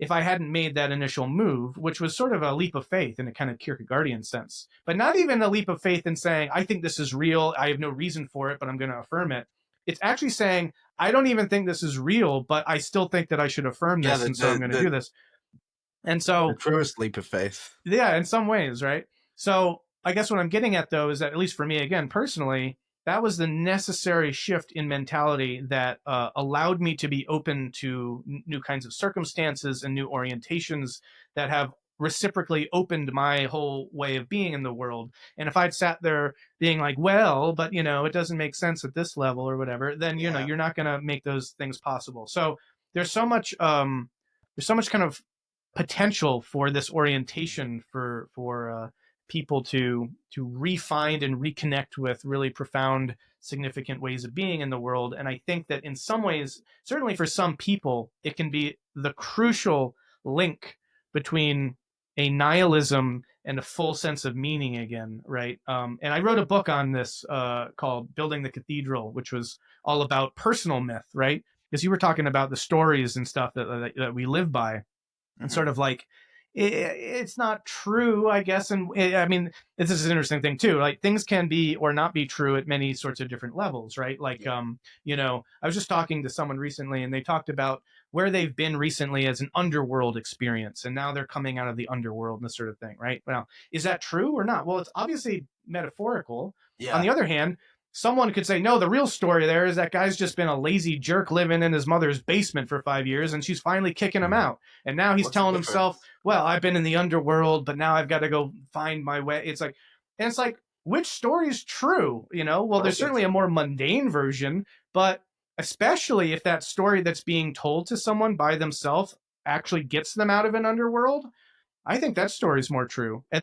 if I hadn't made that initial move, which was sort of a leap of faith in a kind of Kierkegaardian sense, but not even a leap of faith in saying, I think this is real. I have no reason for it, but I'm going to affirm it. It's actually saying, I don't even think this is real, but I still think that I should affirm Yeah, this. And so I'm going to do this. And the so, truest leap of faith. yeah, in some ways, right? So I guess what I'm getting at, though, is that at least for me, again, personally, that was the necessary shift in mentality that allowed me to be open to new kinds of circumstances and new orientations that have reciprocally opened my whole way of being in the world. And if I'd sat there being like, well, but it doesn't make sense at this level or whatever, then Yeah. you're not going to make those things possible. So there's so much kind of potential for this orientation for people to re-find and reconnect with really profound, significant ways of being in the world. And I think that in some ways, certainly for some people, it can be the crucial link between a nihilism and a full sense of meaning again, right? And I wrote a book on this called Building the Cathedral, which was all about personal myth, right? Because you were talking about the stories and stuff that we live by, and Mhm. sort of like it's not true, I guess. And I mean, this is an interesting thing too. Like things can be or not be true at many sorts of different levels, right? Like, Yeah. I was just talking to someone recently, and they talked about where they've been recently as an underworld experience, and now they're coming out of the underworld and this sort of thing, right? Well, is that true or not? Well, it's obviously metaphorical. On Yeah. the other hand, someone could say, no, the real story there is that guy's just been a lazy jerk living in his mother's basement for 5 years, and she's finally kicking him out. And now he's What's the telling himself, difference? well, I've been in the underworld, but now I've got to go find my way. It's like, which story is true? Well, there's Both are certainly a true. more mundane version, but especially if that story that's being told to someone by themselves actually gets them out of an underworld, I think that story is more true. And